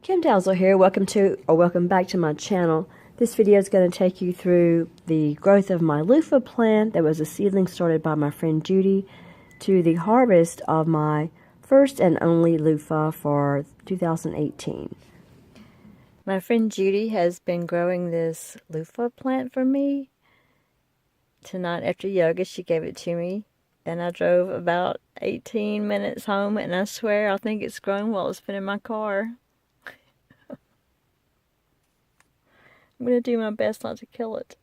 Townsel here. Welcome back to my channel. This video is going to take you through the growth of my loofah plant that was a seedling started by my friend Judy to the harvest of my first and only loofah for 2018. My friend Judy has been growing this loofah plant for me. Tonight after yoga she gave it to me and I drove about 18 minutes home, and I swear I think it's grown while it's been in my car. I'm going to do my best not to kill it.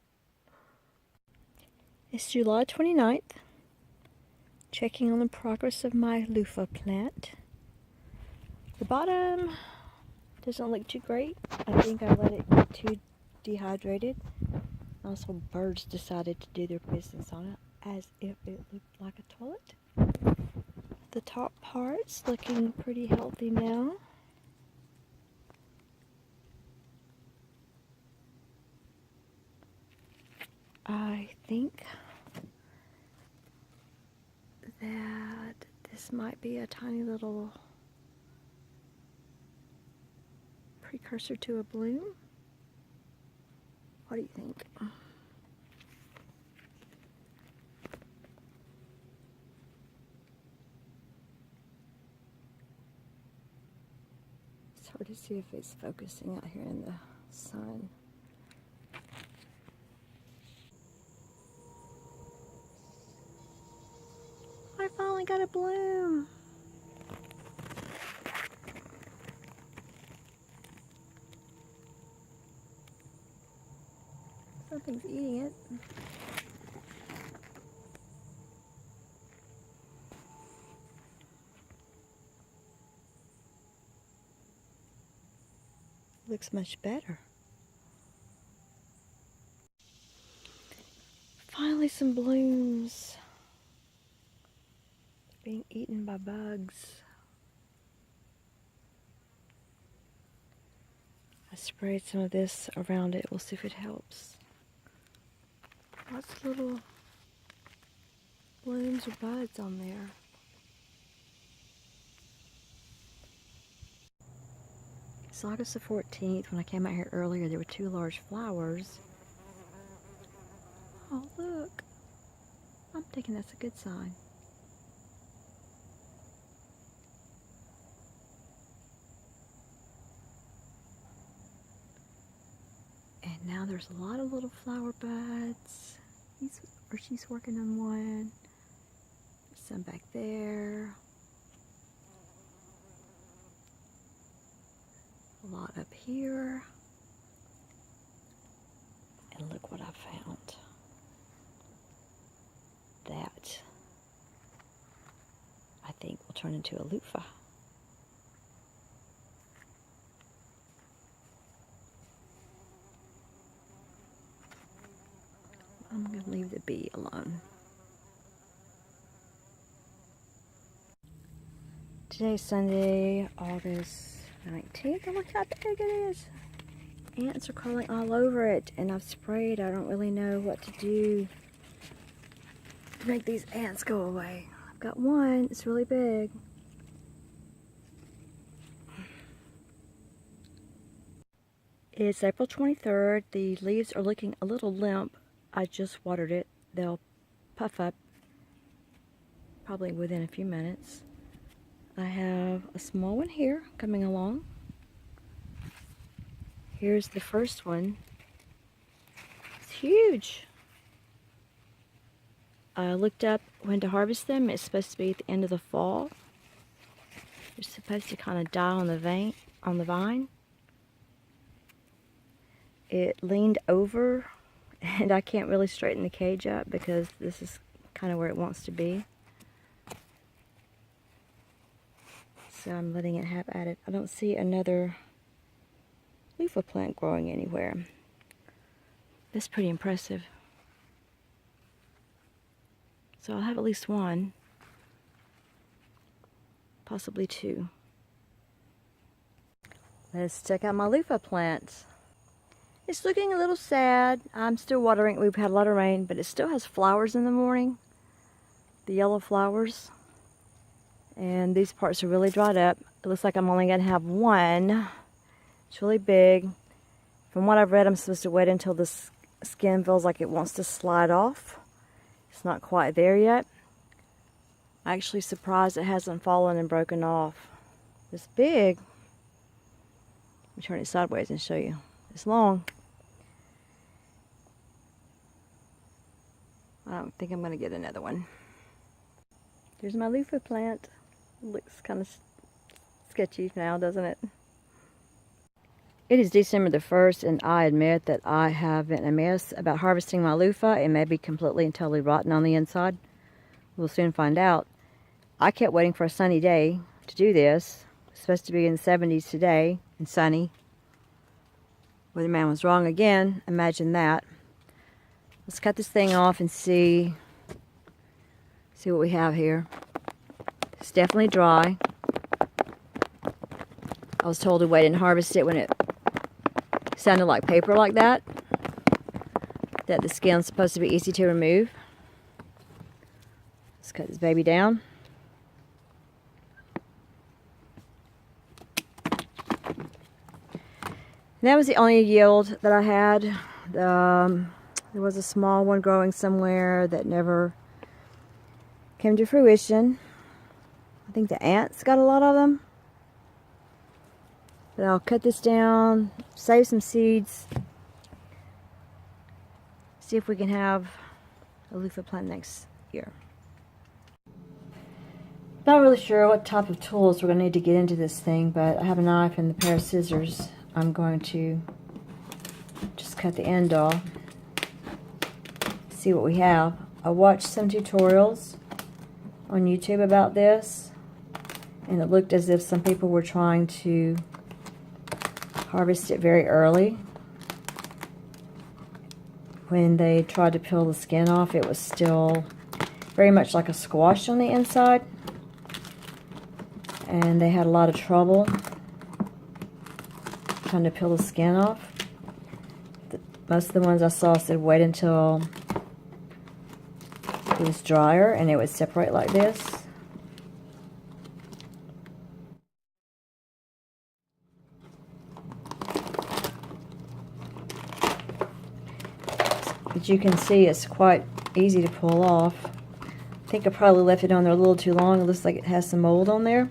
It's July 29th. Checking on the progress of my loofah plant. The bottom doesn't look too great. I think I let it get too dehydrated. Also, birds decided to do their business on it as if it looked like a toilet. The top part's looking pretty healthy now. I think that this might be a tiny little precursor to a bloom. What do you think? It's hard to see if it's focusing out here in the sun. I finally got a bloom. Something's eating it. Looks much better. Finally some blooms. Being eaten by bugs. I sprayed some of this around it. We'll see if it helps. Lots of little blooms or buds on there. It's August the 14th. When I came out here earlier, there were two large flowers. Oh, look. I'm thinking that's a good sign. And now there's a lot of little flower buds. She's working on one. There's some back there. A lot up here. And look what I found. That I think will turn into a loofah. I'm going to leave the bee alone. Today's Sunday, August 19th. And look how big it is. Ants are crawling all over it, and I've sprayed. I don't really know what to do to make these ants go away. I've got one. It's really big. It's April 23rd. The leaves are looking a little limp. I just watered it. They'll puff up probably within a few minutes. I have a small one here coming along. Here's the first one. It's huge. I looked up when to harvest them. It's supposed to be at the end of the fall. They're supposed to kind of die on the vine. It leaned over, and I can't really straighten the cage up because this is kind of where it wants to be. So I'm letting it have at it. I don't see another loofah plant growing anywhere. That's pretty impressive. So I'll have at least one, possibly two. Let's check out my loofah plant. It's looking a little sad. I'm still watering it. We've had a lot of rain, but it still has flowers in the morning. The yellow flowers. And these parts are really dried up. It looks like I'm only going to have one It's really big. From what I've read, I'm supposed to wait until the skin feels like it wants to slide off. It's not quite there yet. I'm actually surprised it hasn't fallen and broken off. It's big. Let me turn it sideways and show you. It's long. I don't think I'm going to get another one. There's my loofah plant. It looks kind of sketchy now, doesn't it? It is December the 1st, and I admit that I have been a mess about harvesting my loofah. It may be completely and totally rotten on the inside. We'll soon find out. I kept waiting for a sunny day to do this. It's supposed to be in the 70s today and sunny. Weatherman was wrong again. Imagine that. Let's cut this thing off and see what we have here. It's definitely dry. I was told to wait and harvest it when it sounded like paper like that. That the skin's supposed to be easy to remove. Let's cut this baby down. And that was the only yield that I had. There was a small one growing somewhere that never came to fruition. I think the ants got a lot of them. But I'll cut this down, save some seeds, see if we can have a loofah plant next year. Not really sure what type of tools we're going to need to get into this thing, but I have a knife and a pair of scissors. I'm going to just cut the end off, see what we have. I watched some tutorials on YouTube about this, and it looked as if some people were trying to harvest it very early. When they tried to peel the skin off, it was still very much like a squash on the inside, and they had a lot of trouble trying to peel the skin off. Most of the ones I saw said wait until it was drier and it would separate like this. But you can see it's quite easy to pull off. I think I probably left it on there a little too long. It looks like it has some mold on there.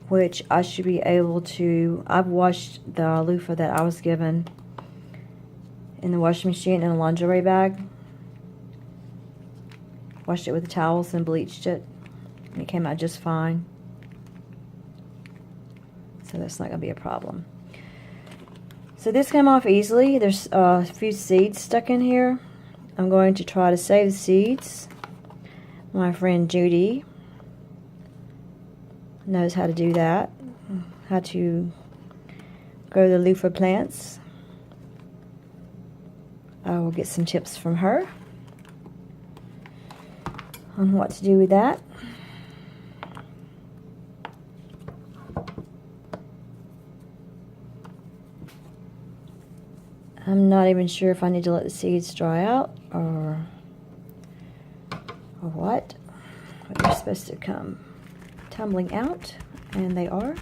Which I should be able to. I've washed the loofah that I was given in the washing machine in a lingerie bag. Washed it with the towels and bleached it, and it came out just fine. So that's not going to be a problem. So this came off easily. There's a few seeds stuck in here. I'm going to try to save the seeds. My friend Judy knows how to do that, how to grow the loofah plants. I will get some tips from her on what to do with that. I'm not even sure if I need to let the seeds dry out or what, but they're supposed to come tumbling out, and they are.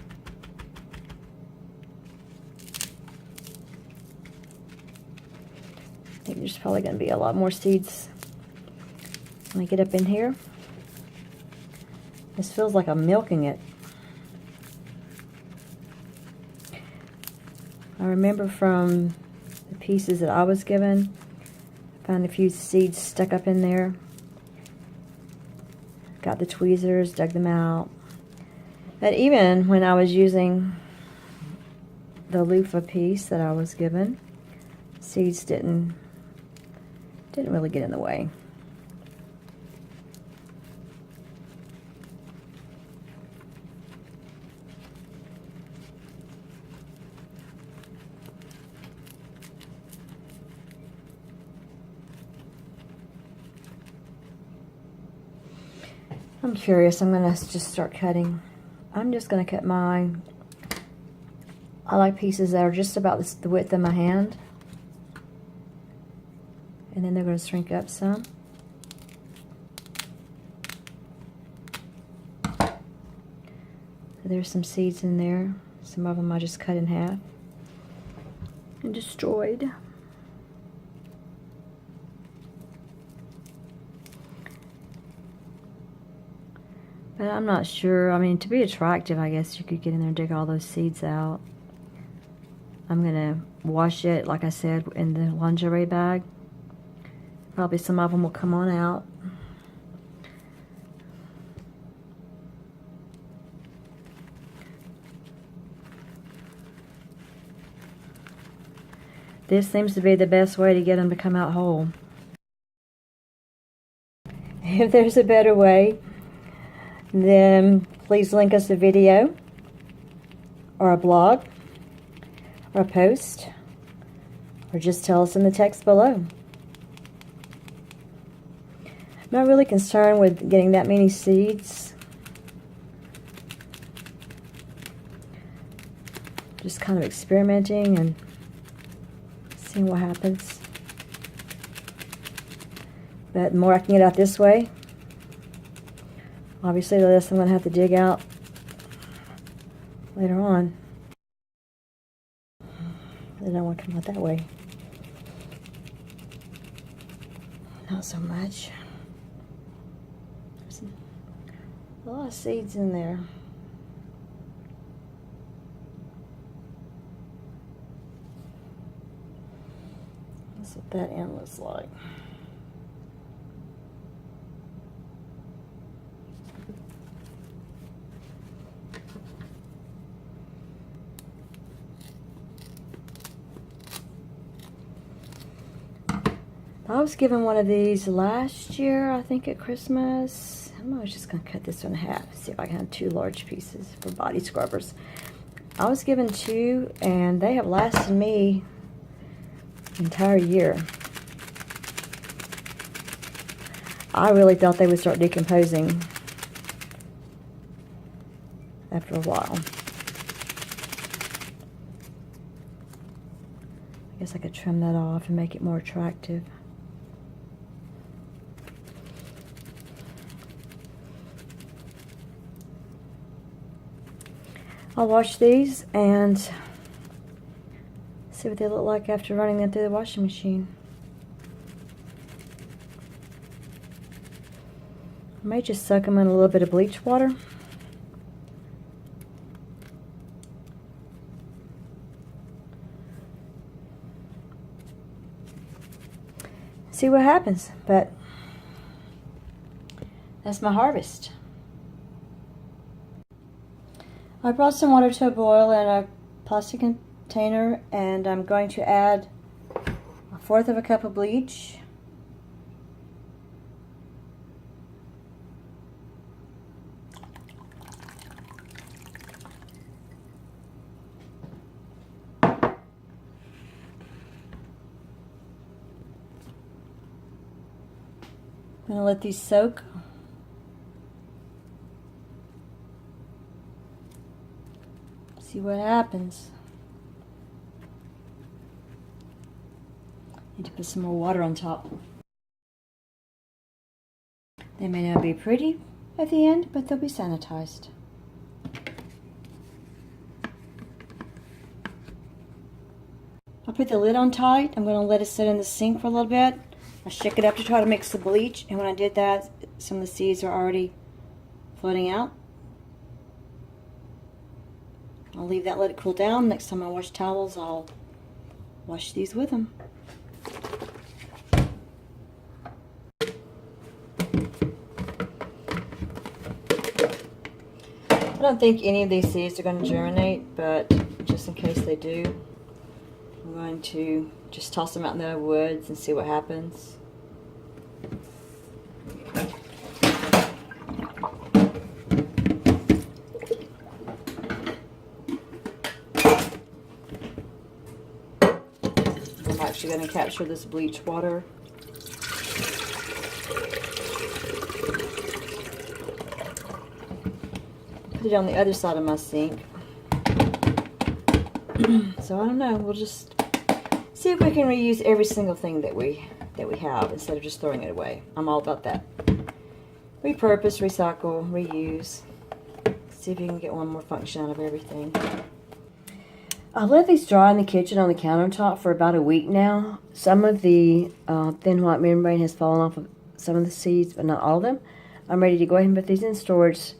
I think there's probably going to be a lot more seeds when I get up in here. This feels like I'm milking it. I remember from the pieces that I was given, I found a few seeds stuck up in there. Got the tweezers, dug them out. But even when I was using the loofah piece that I was given, seeds didn't really get in the way. I'm curious. I'm going to just start cutting. I'm just going to cut mine. I like pieces that are just about the width of my hand. And then they're going to shrink up some. So there's some seeds in there. Some of them I just cut in half and destroyed. But I'm not sure. I mean, to be attractive, I guess you could get in there and dig all those seeds out. I'm going to wash it, like I said, in the lingerie bag. Probably some of them will come on out. This seems to be the best way to get them to come out whole. If there's a better way, then please link us a video or a blog or a post, or just tell us in the text below. I'm not really concerned with getting that many seeds. Just kind of experimenting and seeing what happens. But the more I can get out this way, obviously the less I'm going to have to dig out later on. I don't want to come out that way. Not so much. There's a lot of seeds in there. That's what that end looks like. I was given one of these last year, I think at Christmas. I was just going to cut this one in half, see if I can have 2 large pieces for body scrubbers. I was given 2, and they have lasted me the entire year. I really thought they would start decomposing after a while. I guess I could trim that off and make it more attractive. I'll wash these and see what they look like after running them through the washing machine. I may just soak them in a little bit of bleach water. See what happens, but that's my harvest. I brought some water to a boil in a plastic container, and I'm going to add 1/4 of a cup of bleach. I'm going to let these soak. See what happens. Need to put some more water on top. They may not be pretty at the end, but they'll be sanitized. I'll put the lid on tight. I'm going to let it sit in the sink for a little bit. I shook it up to try to mix the bleach, and when I did that, some of the seeds are already floating out. I'll leave that, let it cool down. Next time I wash towels, I'll wash these with them. I don't think any of these seeds are going to germinate, but just in case they do, I'm going to just toss them out in the woods and see what happens. I'm actually going to capture this bleach water. Put it on the other side of my sink. So I don't know, we'll just see if we can reuse every single thing that we have instead of just throwing it away. I'm all about that. Repurpose, recycle, reuse. See if you can get one more function out of everything. I've let these dry in the kitchen on the countertop for about a week now. Some of the thin white membrane has fallen off of some of the seeds, but not all of them. I'm ready to go ahead and put these in storage.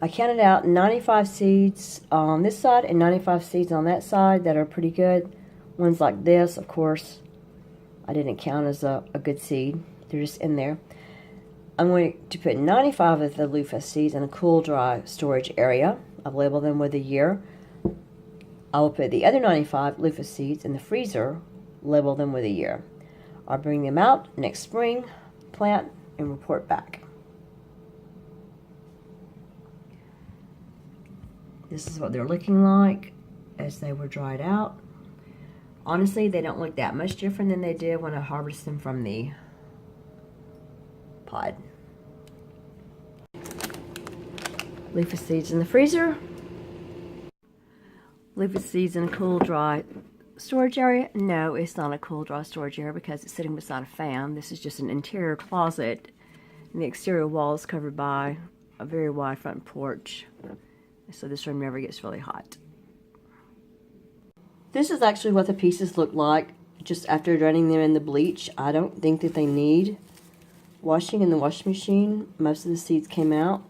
I counted out 95 seeds on this side and 95 seeds on that side that are pretty good. Ones like this, of course, I didn't count as a good seed. They're just in there. I'm going to put 95 of the loofah seeds in a cool, dry storage area. I've labeled them with a year. I will put the other 95 loofah seeds in the freezer, label them with a year. I'll bring them out next spring, plant, and report back. This is what they're looking like as they were dried out. Honestly, they don't look that much different than they did when I harvested them from the pod. Loofah seeds in the freezer. Loofah seeds in a cool, dry storage area. No, it's not a cool, dry storage area because it's sitting beside a fan. This is just an interior closet. And the exterior wall is covered by a very wide front porch. So this room never gets really hot. This is actually what the pieces look like just after draining them in the bleach. I don't think that they need washing in the washing machine. Most of the seeds came out.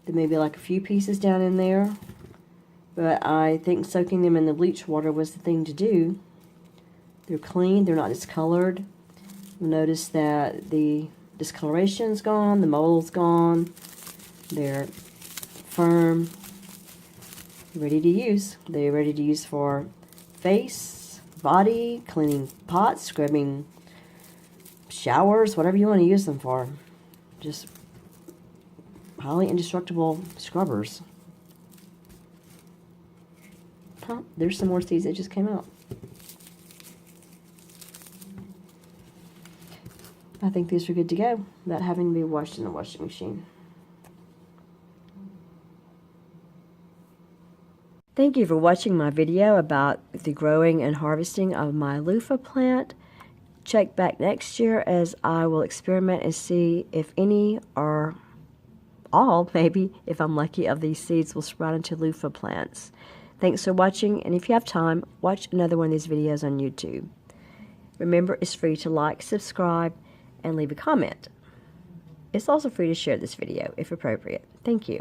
There may be like a few pieces down in there. But I think soaking them in the bleach water was the thing to do. They're clean. They're not discolored. You'll notice that the discoloration's gone. The mold's gone. They're firm. Ready to use. They're ready to use for face, body, cleaning pots, scrubbing showers, whatever you want to use them for. Just highly indestructible scrubbers. Huh, there's some more seeds that just came out. I think these are good to go without having to be washed in the washing machine. Thank you for watching my video about the growing and harvesting of my loofah plant. Check back next year as I will experiment and see if any or all, maybe, if I'm lucky, of these seeds will sprout into loofah plants. Thanks for watching, and if you have time, watch another one of these videos on YouTube. Remember, it's free to like, subscribe, and leave a comment. It's also free to share this video if appropriate. Thank you.